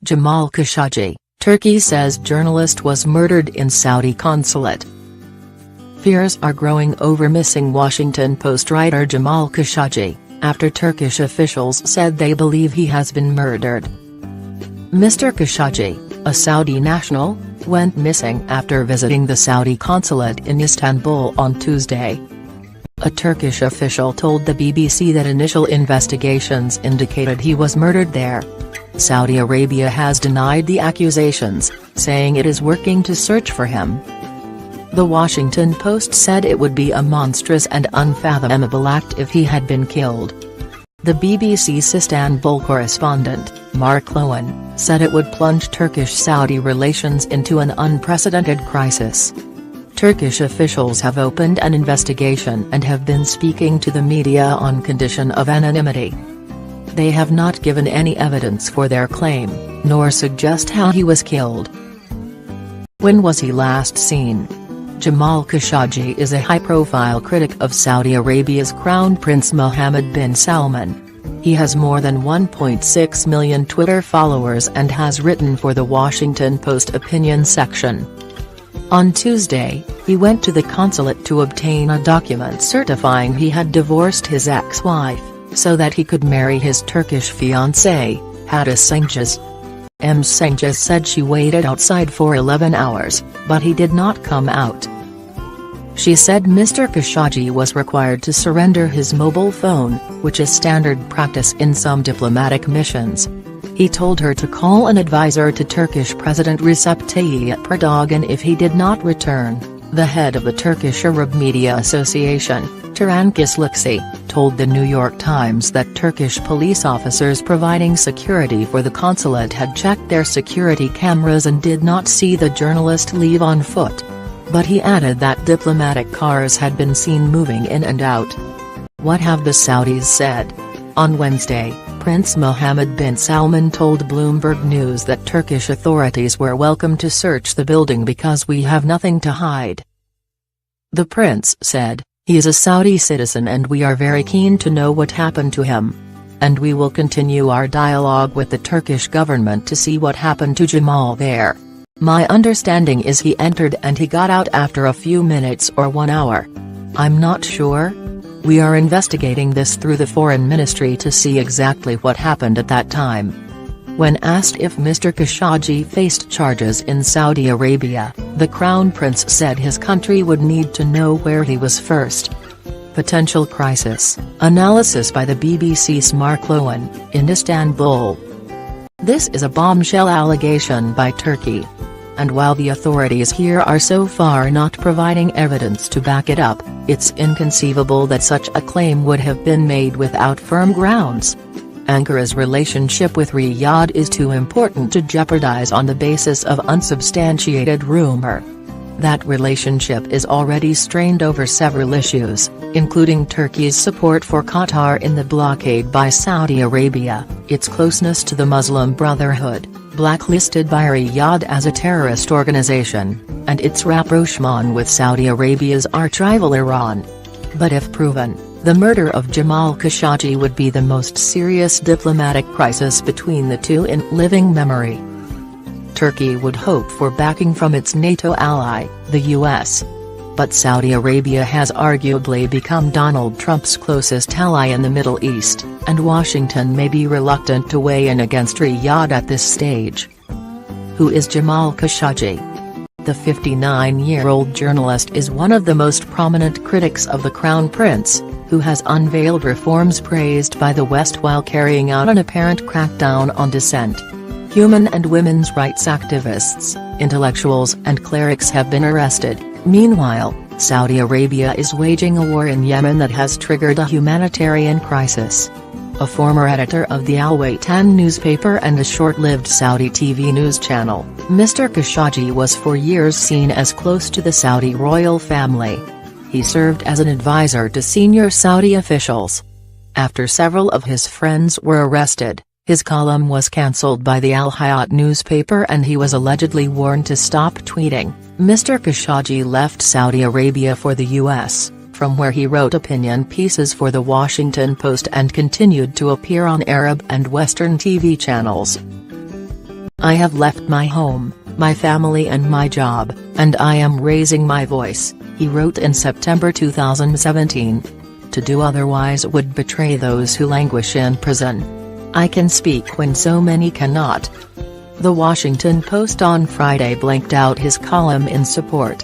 Jamal Khashoggi, Turkey says journalist was murdered in Saudi consulate. Fears are growing over missing Washington Post writer Jamal Khashoggi, after Turkish officials said they believe he has been murdered. Mr. Khashoggi, a Saudi national, went missing after visiting the Saudi consulate in Istanbul on Tuesday. A Turkish official told the BBC that initial investigations indicated he was murdered there. Saudi Arabia has denied the accusations, saying it is working to search for him. The Washington Post said it would be a monstrous and unfathomable act if he had been killed. The BBC's Istanbul correspondent, Mark Lowen, said it would plunge Turkish-Saudi relations into an unprecedented crisis. Turkish officials have opened an investigation and have been speaking to the media on condition of anonymity. They have not given any evidence for their claim, nor suggest how he was killed. When was he last seen? Jamal Khashoggi is a high-profile critic of Saudi Arabia's Crown Prince Mohammed bin Salman. He has more than 1.6 million Twitter followers and has written for the Washington Post opinion section. On Tuesday, he went to the consulate to obtain a document certifying he had divorced his ex-wife, so that he could marry his Turkish fiancée, Hadis Cengiz. Ms. Cengiz said she waited outside for 11 hours, but he did not come out. She said Mr. Khashoggi was required to surrender his mobile phone, which is standard practice in some diplomatic missions. He told her to call an advisor to Turkish President Recep Tayyip Erdogan if he did not return. The head of the Turkish Arab Media Association, Turan Kisliksi, told the New York Times that Turkish police officers providing security for the consulate had checked their security cameras and did not see the journalist leave on foot. But he added that diplomatic cars had been seen moving in and out. What have the Saudis said? On Wednesday, Prince Mohammed bin Salman told Bloomberg News that Turkish authorities were welcome to search the building because we have nothing to hide. The prince said, "He is a Saudi citizen and we are very keen to know what happened to him. And we will continue our dialogue with the Turkish government to see what happened to Jamal there. My understanding is he entered and he got out after a few minutes or 1 hour. I'm not sure. We are investigating this through the foreign ministry to see exactly what happened at that time." When asked if Mr. Khashoggi faced charges in Saudi Arabia, the Crown Prince said his country would need to know where he was first. Potential crisis, analysis by the BBC's Mark Lowen, in Istanbul. This is a bombshell allegation by Turkey. And while the authorities here are so far not providing evidence to back it up, it's inconceivable that such a claim would have been made without firm grounds. Ankara's relationship with Riyadh is too important to jeopardize on the basis of unsubstantiated rumor. That relationship is already strained over several issues, including Turkey's support for Qatar in the blockade by Saudi Arabia, its closeness to the Muslim Brotherhood, blacklisted by Riyadh as a terrorist organization, and its rapprochement with Saudi Arabia's arch-rival Iran. But if proven, the murder of Jamal Khashoggi would be the most serious diplomatic crisis between the two in living memory. Turkey would hope for backing from its NATO ally, the US. But Saudi Arabia has arguably become Donald Trump's closest ally in the Middle East, and Washington may be reluctant to weigh in against Riyadh at this stage. Who is Jamal Khashoggi? The 59-year-old journalist is one of the most prominent critics of the Crown Prince, who has unveiled reforms praised by the West while carrying out an apparent crackdown on dissent. Human and women's rights activists, intellectuals and clerics have been arrested. Meanwhile, Saudi Arabia is waging a war in Yemen that has triggered a humanitarian crisis. A former editor of the Al Watan newspaper and a short-lived Saudi TV news channel, Mr. Khashoggi was for years seen as close to the Saudi royal family. He served as an advisor to senior Saudi officials. After several of his friends were arrested, his column was cancelled by the Al Hayat newspaper and he was allegedly warned to stop tweeting. Mr. Khashoggi left Saudi Arabia for the US, from where he wrote opinion pieces for the Washington Post and continued to appear on Arab and Western TV channels. I have left my home, my family and my job, and I am raising my voice, he wrote in September 2017. To do otherwise would betray those who languish in prison. I can speak when so many cannot. The Washington Post on Friday blanked out his column in support.